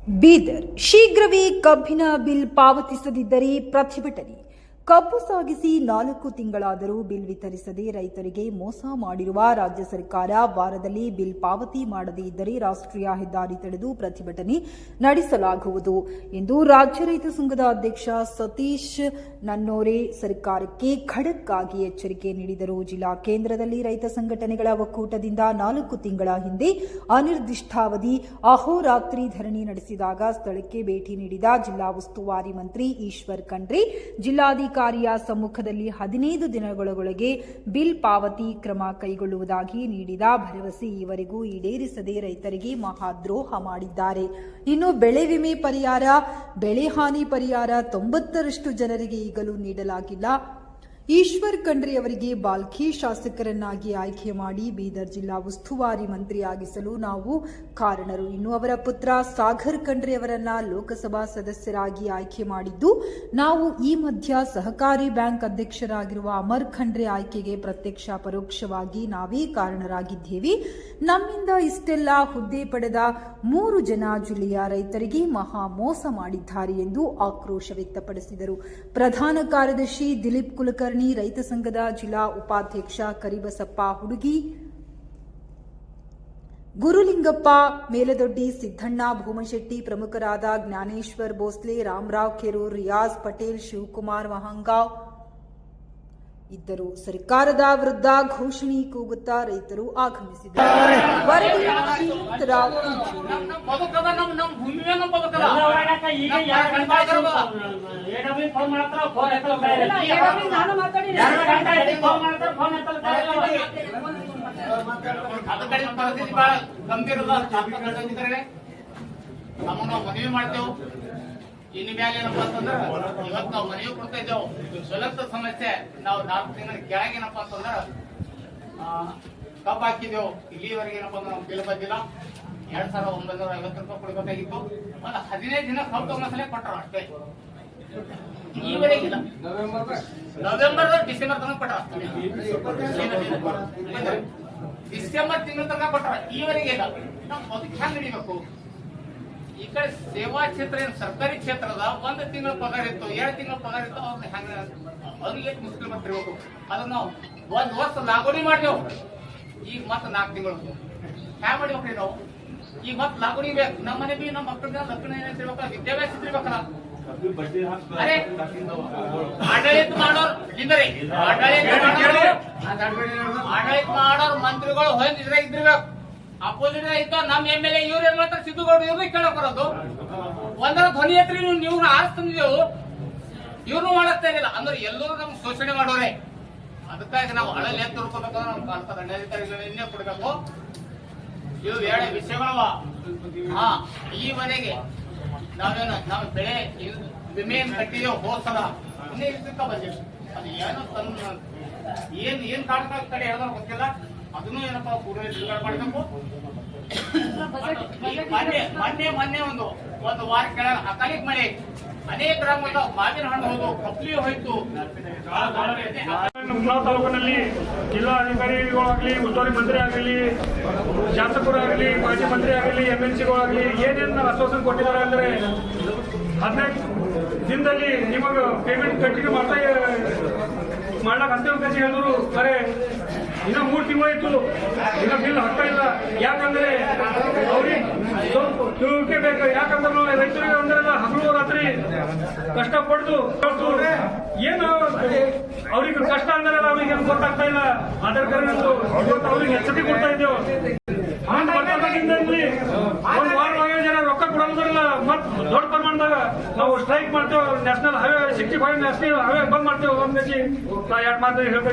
ಬೀದರ್ ಶೀಘ್ರವೇ ಕಬ್ಬಿನ ಬಿಲ್ ಪಾವತಿಸದಿದ್ದರೆ ಪ್ರತಿಭಟನೆ. ಕಬ್ಬು ಸಾಗಿಸಿ 4 ತಿಂಗಳಾದರೂ ಬಿಲ್ ವಿತರಿಸದೆ ರೈತರಿಗೆ ಮೋಸ ಮಾಡಿರುವ ರಾಜ್ಯ ಸರ್ಕಾರ ವಾರದಲ್ಲಿ ಬಿಲ್ ಪಾವತಿ ಮಾಡದೇ ಇದ್ದರೆ ರಾಷ್ಟ್ರೀಯ ಹೆದ್ದಾರಿ ತಡೆದು ಪ್ರತಿಭಟನೆ ನಡೆಸಲಾಗುವುದು ಎಂದು ರಾಜ್ಯ ರೈತ ಸಂಘದ ಅಧ್ಯಕ್ಷ ಸತೀಶ್ ನನ್ನೋರೆ ಸರ್ಕಾರಕ್ಕೆ ಖಡಕ್ ಆಗಿ ಎಚ್ಚರಿಕೆ ನೀಡಿದರು. ಜಿಲ್ಲಾ ಕೇಂದ್ರದಲ್ಲಿ ರೈತ ಸಂಘಟನೆಗಳ ಒಕ್ಕೂಟದಿಂದ 4 ತಿಂಗಳ ಹಿಂದೆ ಅನಿರ್ದಿಷ್ಟಾವಧಿ ಅಹೋರಾತ್ರಿ ಧರಣಿ ನಡೆಸಿದಾಗ ಸ್ಥಳಕ್ಕೆ ಭೇಟಿ ನೀಡಿದ ಜಿಲ್ಲಾ ಉಸ್ತುವಾರಿ ಮಂತ್ರಿ ಈಶ್ವರ್ ಖಂಡ್ರೆ ಜಿಲ್ಲಾಧಿಕಾರಿಯ ಸಮ್ಮುಖದಲ್ಲಿ 15 ದಿನಗಳೊಳಗೆ ಬಿಲ್ ಪಾವತಿ ಕ್ರಮ ಕೈಗೊಳ್ಳುವುದಾಗಿ ನೀಡಿದ ಭರವಸೆ ಈವರೆಗೂ ಈಡೇರಿಸದೆ ರೈತರಿಗೆ ಮಹಾದ್ರೋಹ ಮಾಡಿದ್ದಾರೆ. ಇನ್ನು ಬೆಳೆ ವಿಮೆ ಪರಿಹಾರ, ಬೆಳೆ ಹಾನಿ ಪರಿಹಾರ 90ರಷ್ಟು ಜನರಿಗೆ ಈಗಲೂ ನೀಡಲಾಗಿಲ್ಲ. ಈಶ್ವರ್ ಖಂಡ್ರೆ ಅವರಿಗೆ ಬಾಲ್ಕಿ ಶಾಸಕರನ್ನಾಗಿ ಆಯ್ಕೆ ಮಾಡಿ ಬೀದರ್ ಜಿಲ್ಲಾ ಉಸ್ತುವಾರಿ ಮಂತ್ರಿಯಾಗಿಸಲು ನಾವು ಕಾರಣರು. ಇನ್ನು ಅವರ ಪುತ್ರ ಸಾಗರ್ ಖಂಡ್ರೆ ಅವರನ್ನ ಲೋಕಸಭಾ ಸದಸ್ಯರಾಗಿ ಆಯ್ಕೆ ಮಾಡಿದ್ದು ನಾವು. ಈ ಮಧ್ಯ ಸಹಕಾರಿ ಬ್ಯಾಂಕ್ ಅಧ್ಯಕ್ಷರಾಗಿರುವ ಅಮರ್ ಖಂಡ್ರೆ ಆಯ್ಕೆಗೆ ಪ್ರತ್ಯಕ್ಷ ಪರೋಕ್ಷವಾಗಿ ನಾವೇ ಕಾರಣರಾಗಿದ್ದೇವೆ. ನಮ್ಮಿಂದ ಇಷ್ಟೆಲ್ಲ ಹುದ್ದೆ ಪಡೆದ 3 ಜನ ಜಿಲ್ಲೆಯ ರೈತರಿಗೆ ಮಹಾ ಮೋಸ ಮಾಡಿದ್ದಾರೆ ಎಂದು ಆಕ್ರೋಶ ವ್ಯಕ್ತಪಡಿಸಿದರು. ಪ್ರಧಾನ ಕಾರ್ಯದರ್ಶಿ ದಿಲೀಪ್ ಕುಲಕರ್ಣಿ, ರೈತ ಸಂಘದ ಜಿಲ್ಲಾ ಉಪಾಧ್ಯಕ್ಷ ಕರಿಬಸಪ್ಪ ಹುಡುಗಿ, ಗುರುಲಿಂಗಪ್ಪ ಮೇಲದೊಡ್ಡಿ, ಸಿದ್ದಣ್ಣ ಭೂಮಶೆಟ್ಟಿ, ಪ್ರಮುಖರಾದ ಜ್ಞಾನೇಶ್ವರ್ ಭೋಸ್ಲೆ, ರಾಮರಾವ್ ಕೆರೂರ್, ರಿಯಾಜ್ ಪಟೇಲ್, ಶಿವಕುಮಾರ್ ಮಹಂಗಾವ್ ಇದ್ದರು. ಸರ್ಕಾರದ ವಿರುದ್ಧ ಘೋಷಣೆ ಕೂಗುತ್ತಾ ರೈತರು ಆಗಮಿಸಿದ್ದಾರೆ. ಮನವಿ ಮಾಡ್ತೇವೆ. ಇನ್ನು ಮ್ಯಾಲೆ ಏನಪ್ಪಾ ಅಂತಂದ್ರ ಇವತ್ತು ನಾವು ಮನವಿ ಕೊಡ್ತಾ ಇದ್ದೇವೆ. ಜ್ವಲಂತ ಸಮಸ್ಯೆ. ನಾವು 4 ತಿಂಗಳ ಕೆಳಗೆ ಏನಪ್ಪಾ ಅಂತಂದ್ರ ಕಬ್ಬು ಹಾಕಿದೆವು. ಇಲ್ಲಿವರೆಗೆ ಏನಪ್ಪಾ ಅಂದ್ರೆ ನಾವು ಬಿಲ್ ಬಂದಿಲ್ಲ. 2950 ರೂಪಾಯಿ ಕೊಡ್ಬೇಕಾಗಿತ್ತು. ಒಂದು 15 ದಿನ ಕಬ್ಬು ತಗೊಂಡ್ಸಲೇ ಕೊಟ್ಟರು ಅಷ್ಟೇ. ಈವರೆಗಿಲ್ಲ. ನವೆಂಬರ್ ಡಿಸೆಂಬರ್ ತನಕ ಕೊಟ್ಟರು. ಡಿಸೆಂಬರ್ ತಿಂಗಳ ತನಕ ಕೊಟ್ಟರು. ಈವರೆಗೆ ಇಲ್ಲ. ನಾವು ಅದಕ್ಕೆ ಹೆಂಗ್ ನಡಿಬೇಕು? ಈ ಕಡೆ ಸೇವಾ ಕ್ಷೇತ್ರ ಏನು ಸರ್ಕಾರಿ ಕ್ಷೇತ್ರದ 1 ತಿಂಗಳ ಪಗಾರ ಇತ್ತು, 2 ತಿಂಗಳ ಪಗಾರ ಇತ್ತು. ಅವ್ರನ್ನ ಹೆಂಗ ಅವ್ರಿಗೆ ಮುಸ್ಲಿಂ ಬರ್ತಿರ್ಬೇಕು. ಅದನ್ನ ನಾವು 1 ವರ್ಷ ಲಾಗೋಡಿ ಮಾಡ್ತೇವೆ. ಈಗ ಮತ್ತೆ 4 ತಿಂಗಳು ಹ್ಯಾ ಮಾಡ್ಬೇಕ್ರಿ ನಾವು? ಈಗ ಮತ್ತೆ ಲಾಗೋಡಿ ಬೇಕು. ನಮ್ಮ ಮನೆ ಬಿ ನಮ್ಮ ಮಕ್ಕಳ ಲಗ್ನ ಏನಿರ್ಬೇಕಲ್ಲ, ವಿದ್ಯಾಭ್ಯಾಸ ಇರ್ಬೇಕಲ್ಲ. ಅರೆ ಆಡಳಿತ ಮಾಡೋರು ಇಲ್ಲರಿ, ಆಡಳಿತ ಮಾಡೋರು ಮಂತ್ರಿಗಳು ಹೊಂದಿದ್ರೆ ಇದ್ದಿರ್ಬೇಕು. ಅಪೋಸಿಟ್ ಇತ್ತು ನಮ್ಮ MLA ಇವ್ರು ಏನ್ ಮಾಡ್ತಾರೆ, ಸಿದ್ದುಗೌಡ ಇವ್ರು ಕೇಳಕ್ ಬರೋದು. ಒಂದರ ಧ್ವನಿ ಹತ್ರ ನೀವು ಆರ್ಸ್ ತಂದಿದ್ದೆವು, ಇವ್ರು ಮಾಡತ್ತಾ ಇರಲಿಲ್ಲ ಅಂದ್ರೆ ಎಲ್ಲರೂ ನಮ್ಗೆ ಶೋಷಣೆ ಮಾಡೋರೆ. ಅದಕ್ಕಾಗಿ ನಾವು ಹಳಲಿ ಎತ್ತು ರೂಪಾಯಿ ನಮ್ ಕಾಣ್ತಾರೆ. ದಂಡಾಧಿಕಾರಿಗಳು ಇನ್ನೇ ಕೊಡ್ಬೇಕು. ಇವು 2 ವಿಷಯಗಳವ. ಈವರೆಗೆ ನಾವೇನು ನಮ್ಮ ಬೆಳೆ ವಿಮೆ ಕಟ್ಟಿದೇವು ಹೋಸಲ ಇನ್ನೇ ಇದಕ್ಕ ಬಂದಿಲ್ಲ. ಅದು ಏನೋ ಏನ್ ಕಾಣ್ತಾ ಕಡೆ ಹೇಳಿದ್ರೆ ಗೊತ್ತಿಲ್ಲ. ಅದನ್ನು ಏನಪ್ಪಾ ಪೂರ್ವ ಜಿಲ್ಲೆ ಮಾಡಬೇಕು. ಮೊನ್ನೆ ಒಂದು ವಾರ ಕೆಳ ಅಕಾಲಿಕ ಮಳೆ ಅನೇಕ ಗ್ರಾಮದ ಮಾವಿನ ಹಣ್ಣು ಹೋದು, ಕಪ್ಲಿ ಹೋಯ್ತು. ಹುಮ್ನಾಬಾದ್ ತಾಲೂಕಿನಲ್ಲಿ ಜಿಲ್ಲಾಧಿಕಾರಿಗಳಾಗಲಿ, ಉಸ್ತುವಾರಿ ಮಂತ್ರಿ ಆಗಲಿ, ಶಾಸಕರಾಗಲಿ, ಮಾಜಿ ಮಂತ್ರಿ ಆಗಲಿ, MLCಗಳಾಗಲಿ ಏನೇನು ಆಶ್ವಾಸನೆ ಕೊಟ್ಟಿದ್ದಾರೆ ಅಂದರೆ 15 ದಿನದಲ್ಲಿ ನಿಮಗೆ ಪೇಮೆಂಟ್ ಕಂಟಿನ್ಯೂ ಮಾಡ್ಲಾಕ ಅಂತ ಹೇಳಿದ್ರು. ಖರೆ ಇನ್ನ 3 ತಿಂಗಳಾಯ್ತು, ಇನ್ನ ಬಿಲ್ ಹಾಕ್ತಾ ಇಲ್ಲ. ಯಾಕಂದ್ರೆ ಅವ್ರಿಗೆ ಸ್ವಲ್ಪ ತಿಳುವಳಿಕೆ ಬೇಕು. ಯಾಕಂದ್ರೆ ರೈತರಿಗೆ ಅಂದ್ರೆ ಹಗಲು ರಾತ್ರಿ ಕಷ್ಟಪಟ್ಟು ಏನು ಅವ್ರಿಗೆ ಕಷ್ಟ ಅಂದ್ರೆ ಅವ್ರಿಗೆ ಗೊತ್ತಾಗ್ತಾ ಇಲ್ಲ. ಅದರ ಕಾರಣ ಅವ್ರಿಗೆ ಎಚ್ಚರಿಕೆ ಕೊಡ್ತಾ ಇದ್ದೇವೆ. ಒಂದು ವಾರದಾಗ ಜನ ರೊಕ್ಕ ಕೊಡೋದ್ರಲ್ಲ ಮತ್ ದೊಡ್ಡ ಪ್ರಮಾಣದಾಗ ನಾವು ಸ್ಟ್ರೈಕ್ ಮಾಡ್ತೇವೆ. ನ್ಯಾಷನಲ್ ಹೈವೇ 65 ನ್ಯಾಷನಲ್ ಹೈವೇ ಬಂದ್ ಮಾಡ್ತೇವೆ. ಒಂದ್ 2 ಮಾತು ಹೇಳ್ಬೇಕು.